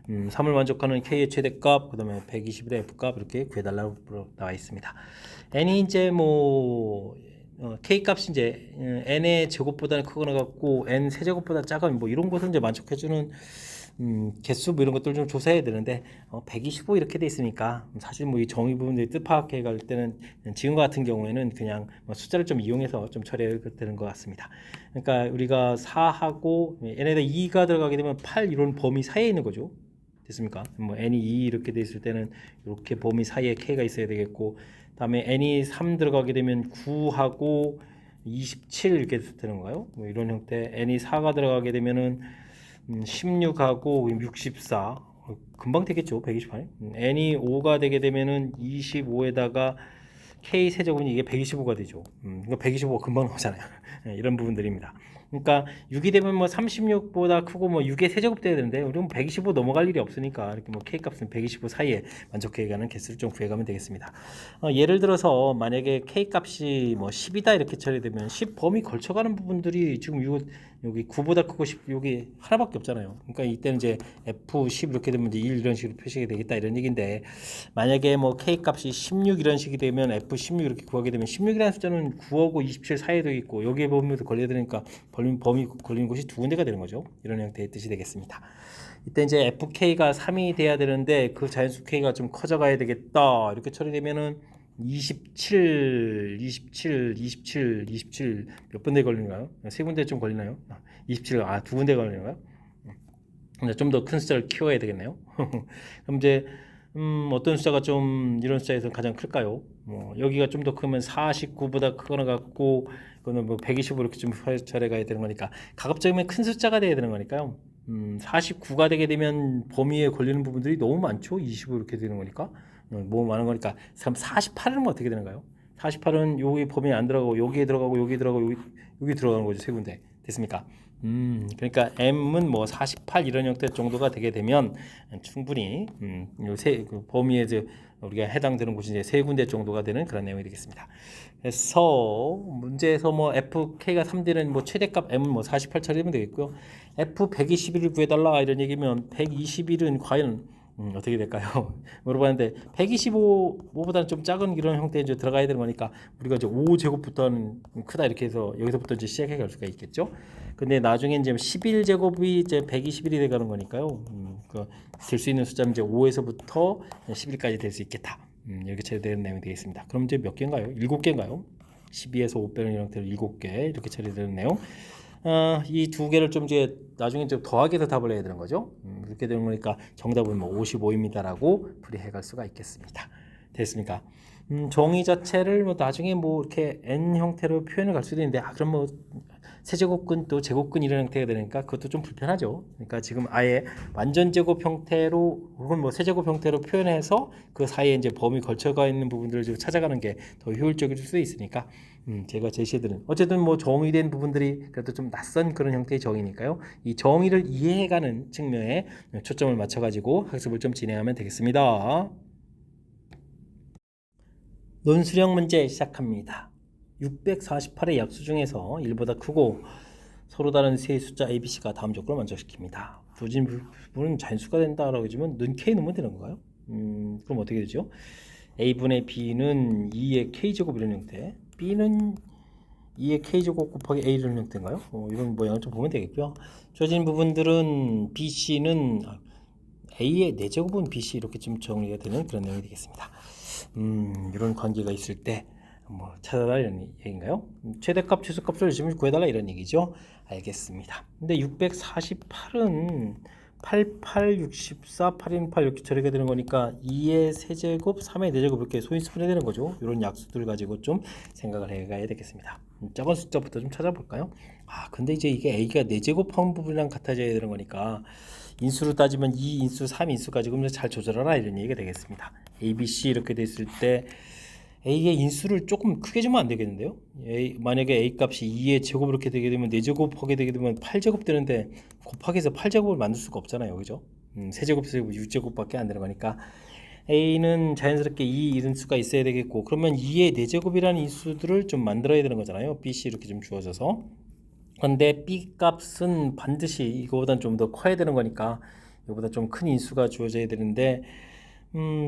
3을 만족하는 k의 최대값, 그 다음에 120의 f값 이렇게 구해달라고 나와 있습니다. n이 이제 k 값이 이제 n의 제곱보다는 크거나 같고 n 세제곱보다 작으면 이런 것을 이제 만족해주는 개수 이런 것들 좀 조사해야 되는데 125 이렇게 돼 있으니까 사실 이 정의 부분들이 뜻 파악해 갈 때는 지금과 같은 경우에는 그냥 숫자를 좀 이용해서 좀 처리해야 되는 것 같습니다. 그러니까 우리가 4하고 n에다 2가 들어가게 되면 8 이런 범위 사이에 있는 거죠. 됐습니까? n이 2 이렇게 돼 있을 때는 이렇게 범위 사이에 k가 있어야 되겠고 다음에 n이 3 들어가게 되면 9하고 27 이렇게 되는 건가요? 이런 형태. n이 4가 들어가게 되면은 16하고 64 금방 되겠죠. 128 n이 5가 되게 되면은 25에다가 k 세제곱은 이게 125가 되죠. 그러니까 125가 금방 나오잖아요. 이런 부분들입니다. 그러니까 6이 되면 36보다 크고 6의 세제곱 돼야 되는데 우리는 125 넘어갈 일이 없으니까 이렇게 k 값은 125 사이에 만족해가는 개수를 좀 구해가면 되겠습니다. 예를 들어서 만약에 k 값이 10이다 이렇게 처리되면 10 범위 걸쳐가는 부분들이 지금 여기 9보다 크고 10 여기 하나밖에 없잖아요. 그러니까 이때는 이제 F10 이렇게 되면 이제 1 이런 식으로 표시가 되겠다 이런 얘기인데 만약에 k 값이 16 이런 식이 되면 F16 이렇게 구하게 되면 16이라는 숫자는 9하고 27 사이에도 있고 여기에 범위도 걸려야 되니까 범위 걸리는 곳이 두 군데가 되는 거죠. 이런 형태의 뜻이 되겠습니다. 이때 이제 FK가 3이 돼야 되는데 그 자연수 K가 좀 커져가야 되겠다. 이렇게 처리되면은 27 몇 군데 걸리나요? 세 군데 좀 걸리나요? 27 두 군데 걸리나요? 좀 더 큰 숫자를 키워야 되겠네요. 그럼 이제 어떤 숫자가 좀 이런 숫자에서 가장 클까요? 여기가 좀 더 크면 49보다 크거나 같고 이거는 125 이렇게 좀 처리해 가야 되는 거니까 가급적이면 큰 숫자가 돼야 되는 거니까요. 49가 되게 되면 범위에 걸리는 부분들이 너무 많죠. 25 이렇게 되는 거니까 너무 많은 거니까 그럼 48은 어떻게 되는가요? 48은 여기 범위에 안 들어가고 여기에 들어가고 여기 들어가고 여기 들어가는 거죠. 세 군데 됐습니까? 그러니까 m은 뭐 48 이런 형태 정도가 되게 되면 충분히 요세 그 범위에 이제 우리가 해당되는 곳이 이제 세 군데 정도가 되는 그런 내용이 되겠습니다. 그래서 문제에서 뭐 fk가 3D는 뭐 최대값 m은 뭐 48 처리하면 되겠고요. f 121을 구해달라 이런 얘기면 121은 과연 어떻게 될까요? 물어봤는데 125보다는 좀 작은 이런 형태에 이제 들어가야 되는 거니까 우리가 이제 5제곱부터는 크다 이렇게 해서 여기서부터 이제 시작해 갈 수가 있겠죠. 근데 나중에 이제 11제곱이 이제 121이 돼 가는 거니까요. 될 수 있는 숫자는 이제 5에서부터 11까지 될 수 있겠다. 이렇게 처리되는 내용이 되겠습니다. 그럼 이제 몇 개인가요? 7개인가요? 12에서 5 빼는 형태로 7개 이렇게 처리되는 내용. 이 두 개를 좀 이제 나중에 좀 더하기 해서 답을 해야 되는 거죠. 그렇게 되는 거니까 정답은 뭐 55입니다라고 풀이해 갈 수가 있겠습니다. 됐습니까? 정의 자체를 뭐 나중에 뭐 이렇게 n 형태로 표현을 갈 수도 있는데 그럼 뭐 세제곱근 또 제곱근 이런 형태가 되니까 그것도 좀 불편하죠. 그러니까 지금 아예 완전 제곱 형태로 혹은 뭐 세제곱 형태로 표현해서 그 사이에 이제 범위 걸쳐가 있는 부분들을 좀 찾아가는 게 더 효율적일 수도 있으니까 제가 제시해드린 어쨌든 뭐 정의된 부분들이 그래도 좀 낯선 그런 형태의 정의니까요. 이 정의를 이해해가는 측면에 초점을 맞춰가지고 학습을 좀 진행하면 되겠습니다. 논술형 문제 시작합니다. 648의 약수 중에서 1보다 크고 서로 다른 세 숫자 A, B, C가 다음 조건을 만족시킵니다. 주어진 부분은 자연수가 된다라고 하지만 는 K 넣으면 되는 건가요? 그럼 어떻게 되죠? A분의 B는 2의 K제곱 이런 형태, B는 2의 K제곱 곱하기 A 이런 형태인가요? 이런 모양을 좀 보면 되겠고요. 주어진 부분들은 B, C는 A의 4제곱은 B, C 이렇게 좀 정리가 되는 그런 내용이 되겠습니다. 이런 관계가 있을 때 뭐 찾아라 이런 얘기인가요? 최대값, 최소값을 열심히 구해달라 이런 얘기죠. 알겠습니다. 근데 648은 88, 64, 8인 8 이렇게 처리가 되는 거니까 2의 세제곱, 3의 4제곱 이렇게 소인수분해 되는 거죠. 이런 약수들 가지고 좀 생각을 해가야 되겠습니다. 작은 숫자부터 좀 찾아볼까요? 근데 이제 이게 A가 4제곱한 부분이랑 같아져야 되는 거니까 인수로 따지면 2인수, 3인수 가지고 잘 조절하라 이런 얘기가 되겠습니다. A, B, C 이렇게 됐을 때 A의 인수를 조금 크게 주면 안 되겠는데요? 만약에 A 값이 2의 제곱 이렇게 되게 되면 4제곱 하게 되게 되면 8제곱 되는데 곱하기 해서 8제곱을 만들 수가 없잖아요. 그죠? 세제곱, 세제곱, 6제곱밖에 안 되는 거니까 A는 자연스럽게 2 인수가 있어야 되겠고 그러면 2의 4제곱이라는 인수들을 좀 만들어야 되는 거잖아요. B, C 이렇게 좀 주어져서 근데 B 값은 반드시 이거보다는 좀 더 커야 되는 거니까 이거보다 좀 큰 인수가 주어져야 되는데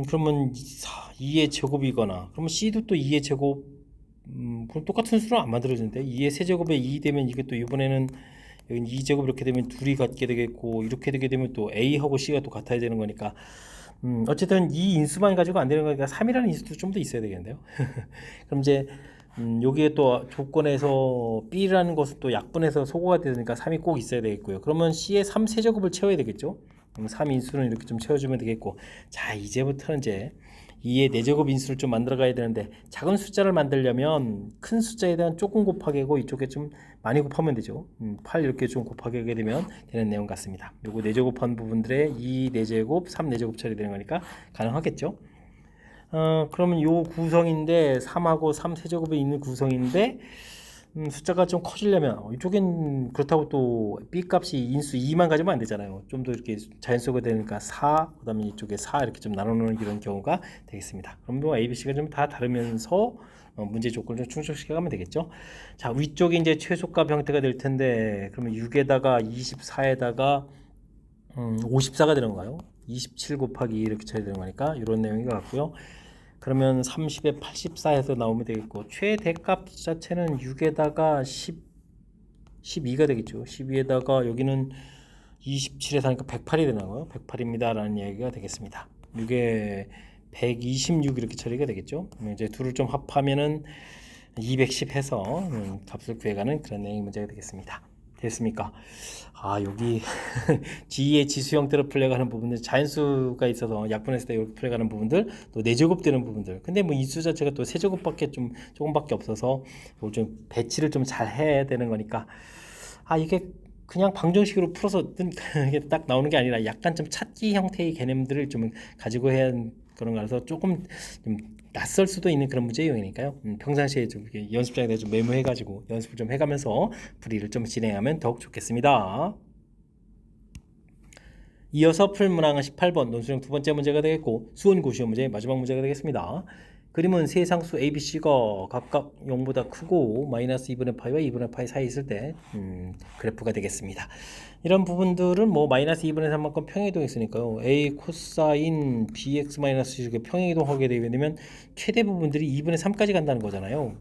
그러면 2의 제곱이거나 그러면 C도 또 2의 제곱 그럼 똑같은 수로 안 만들어지는데 2의 세제곱에 2 되면 이게 또 이번에는 여기 2제곱 이렇게 되면 둘이 같게 되겠고 이렇게 되게 되면 또 A하고 C가 또 같아야 되는 거니까 어쨌든 이 인수만 가지고 안 되는 거니까 3이라는 인수도 좀 더 있어야 되겠는데요. 그럼 이제 여기에 또 조건에서 B라는 것은 또 약분해서 소거가 되니까 3이 꼭 있어야 되겠고요. 그러면 C의 3세제곱을 채워야 되겠죠. 그럼 3인수는 이렇게 좀 채워주면 되겠고 자 이제부터는 이제 2의 4제곱 인수를 좀 만들어 가야 되는데 작은 숫자를 만들려면 큰 숫자에 대한 조금 곱하기고 이쪽에 좀 많이 곱하면 되죠. 8 이렇게 좀 곱하게 하게 되면 되는 내용 같습니다. 요거 4제곱한 부분들의 2 4제곱, 3 4제곱 처리되는 거니까 가능하겠죠. 그러면 요 구성인데 3하고 3 세제곱에 있는 구성인데 숫자가 좀 커지려면 이쪽엔 그렇다고 또 B 값이 인수 2만 가지면 안 되잖아요. 좀 더 이렇게 자연수가 되니까 4, 그 다음에 이쪽에 4 이렇게 좀 나눠놓는 이런 경우가 되겠습니다. 그럼 뭐 A, B, C가 좀 다 다르면서 문제 조건을 좀 충족시켜 가면 되겠죠. 자, 위쪽이 이제 최소값 형태가 될 텐데 그러면 6에다가 24에다가 54가 되는 건가요? 27 곱하기 2 이렇게 쳐야 되는 거니까 이런 내용인 것 같고요. 그러면 30에 84해서 나오면 되겠고 최대값 자체는 6에다가 12가 되겠죠. 12에다가 여기는 27에서 하니까 108이 되는 거예요. 108입니다 라는 얘기가 되겠습니다. 6에 126 이렇게 처리가 되겠죠. 이제 둘을 좀 합하면은 210 해서 값을 구해가는 그런 내용 문제가 되겠습니다. 됐습니까? 여기 G의 지수 형태로 풀려가는 부분들, 자연수가 있어서 약분했을 때 이렇게 풀려가는 부분들, 또 4제곱 되는 부분들. 근데 뭐 인수 자체가 또 3제곱밖에 조금밖에 없어서 좀 배치를 좀 잘 해야 되는 거니까 이게 그냥 방정식으로 풀어서 딱 나오는 게 아니라 약간 좀 찾기 형태의 개념들을 좀 가지고 해야 하는 그런 거라서 조금 좀 낯설 수도 있는 그런 문제 유형이니까요. 평상시에 좀 이렇게 연습장에다 좀 메모해가지고 연습을 좀 해가면서 풀이를 좀 진행하면 더욱 좋겠습니다. 이어서 풀 문항은 18번 논술형 두 번째 문제가 되겠고 수원 고시원 문제 마지막 문제가 되겠습니다. 그림은 세 상수 A, B, C가 각각 0보다 크고 마이너스 2분의 파이와 2분의 파이 사이에 있을 때 그래프가 되겠습니다. 이런 부분들은 뭐 마이너스 2분의 3만큼 평행이동 있으니까요. A 코사인 BX 마이너스 이렇게 평행이동하게 되면 최대 부분들이 2분의 3까지 간다는 거잖아요.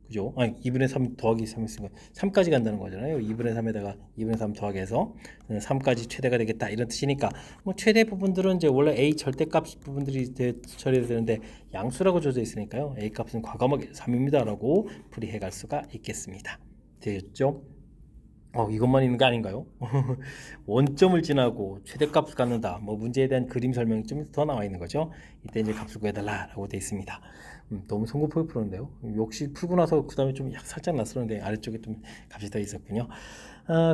그죠? 아니 2분의 3 더하기 3 있으니까 3까지 간다는 거잖아요. 2분의 3에다가 2분의 3 더하기 해서 3까지 최대가 되겠다 이런 뜻이니까 뭐 최대 부분들은 이제 원래 A 절대값 부분들이 처리가 되는데 양수라고 줘져 있으니까요. A 값은 과감하게 3입니다라고 풀이해 갈 수가 있겠습니다. 되겠죠? 이것만 있는 게 아닌가요? 원점을 지나고 최대값을 갖는다. 뭐 문제에 대한 그림 설명이 좀 더 나와 있는 거죠. 이때 이제 값을 구해달라라고 되어 있습니다. 너무 송구포에 풀었는데요. 역시 풀고 나서 그 다음에 좀 살짝 낯설었는데 아래쪽에 좀 값이 더 있었군요.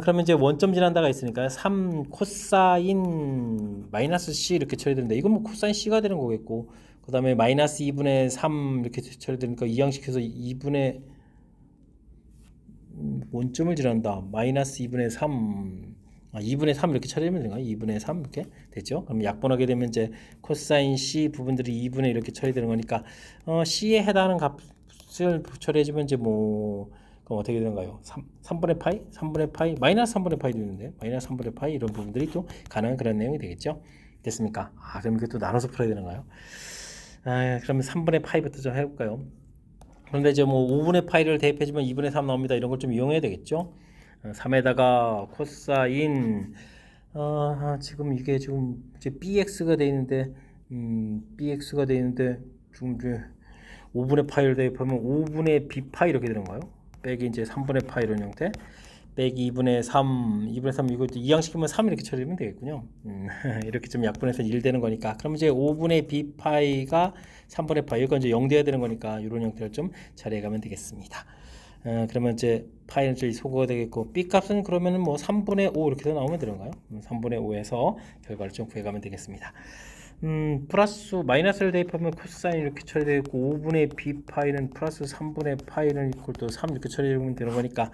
그러면 이제 원점 지난다가 있으니까 3 코사인 마이너스 C 이렇게 처리되는데 이건 뭐 코사인 C가 되는 거겠고 그 다음에 마이너스 2분의 3 이렇게 처리되니까 이항식해서 2분의 원점을 지난다. 마이너스 2분의 3 2분의 3 이렇게 처리하면 되나요? 2분의 3 이렇게 됐죠? 그럼 약분하게 되면 이제 코사인 C 부분들이 2분의 이렇게 처리되는 거니까 C에 해당하는 값을 처리해주면 이제 뭐 그럼 어떻게 되는가요? 3분의 파이? 3분의 파이? 마이너스 3분의 파이도 있는데 마이너스 3분의 파이 이런 부분들이 또 가능한 그런 내용이 되겠죠? 됐습니까? 그럼 이게 또 나눠서 풀어야 되는가요? 그러면 3분의 파이부터 좀 해볼까요? 그런데 이제 뭐 5분의 파이를 대입해주면 2분의 3 나옵니다. 이런 걸 좀 이용해야 되겠죠? 3에다가 코사인 지금 이게 지금 이제 bx가 돼 있는데 bx가 돼 있는데 지금 이제 5분의 파이를 대입하면 5분의 b파이 이렇게 되는 거예요. 빼기 이제 3분의 파이 이런 형태. 빼기 2분의 3, 2분의 3 이거 이항시키면 3 이렇게 처리하면 되겠군요. 이렇게 좀 약분해서 1 되는 거니까. 그럼 이제 5분의 b파이가 3분의 파이 이건 이제 0 돼야 되는 거니까 이런 형태를 좀 처리해 가면 되겠습니다. 그러면 이제 파이는 저희 소거가 되겠고 b 값은 그러면은 뭐 3분의 5 이렇게 나오면 되는가요? 3분의 5에서 결과를 좀 구해가면 되겠습니다. 플러스 마이너스를 대입하면 코사인 이렇게 처리되고 5분의 b 파이는 플러스 3분의 파이는 이퀄 또 3 이렇게 처리하면 되는 거니까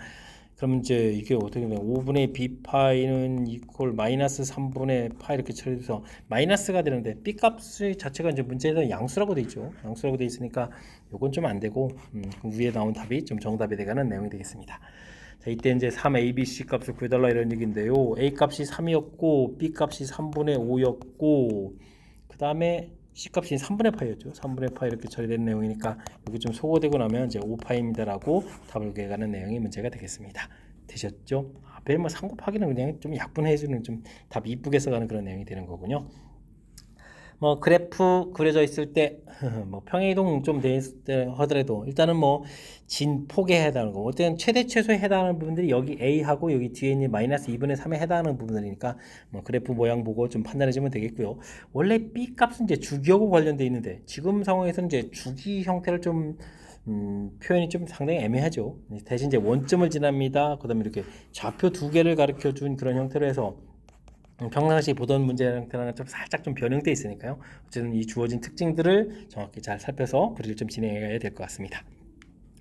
그럼 이제 이게 어떻게 되냐 5분의 b 파이는 이퀄 마이너스 3분의 파이 이렇게 처리돼서 마이너스가 되는데 b 값 자체가 이제 문제에서 양수라고 돼 있죠. 양수라고 돼 있으니까 요건 좀 안 되고 위에 나온 답이 좀 정답이 돼가는 내용이 되겠습니다. 자, 이때 이제 3ABC 값을 구해달라 이런 얘기인데요. A 값이 3이었고 B 값이 3분의 5였고 그 다음에 C 값이 3분의 파이였죠. 3분의 파이 이렇게 처리된 내용이니까 여기 좀 소거되고 나면 이제 5파이입니다라고 답을 구해가는 내용이 문제가 되겠습니다. 되셨죠? 앞에 뭐 3 곱하기는 그냥 좀 약분해주는 좀 답 이쁘게 써가는 그런 내용이 되는 거군요. 뭐 그래프 그려져 있을 때 뭐 평행이동 좀 돼 있을 때 하더라도 일단은 뭐 진폭에 해당하는 거 어떤 최대 최소에 해당하는 부분들이 여기 A하고 여기 뒤에 있는 마이너스 2분의 3에 해당하는 부분들이니까 뭐 그래프 모양 보고 좀 판단해 주면 되겠고요. 원래 B 값은 이제 주기하고 관련돼 있는데 지금 상황에서는 이제 주기 형태를 좀 표현이 좀 상당히 애매하죠. 대신 이제 원점을 지납니다. 그다음에 이렇게 좌표 두 개를 가르쳐 준 그런 형태로 해서 평상시 보던 문제랑 좀 살짝 좀 변형돼 있으니까요. 어쨌든 이 주어진 특징들을 정확히 잘 살펴서 풀이를 좀 진행해야 될 것 같습니다.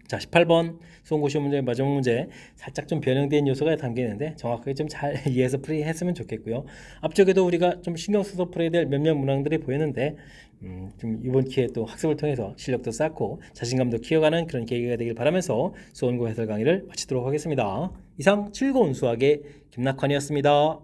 자, 18번 수험고시 문제 마지막 문제 살짝 좀 변형된 요소가 담겨 있는데 정확하게 좀 잘 이해해서 풀이했으면 좋겠고요. 앞쪽에도 우리가 좀 신경 써서 풀어야 될 몇몇 문항들이 보였는데 좀 이번 기회에 또 학습을 통해서 실력도 쌓고 자신감도 키워가는 그런 계기가 되길 바라면서 수원고 해설 강의를 마치도록 하겠습니다. 이상 즐거운 수학의 김낙환이었습니다.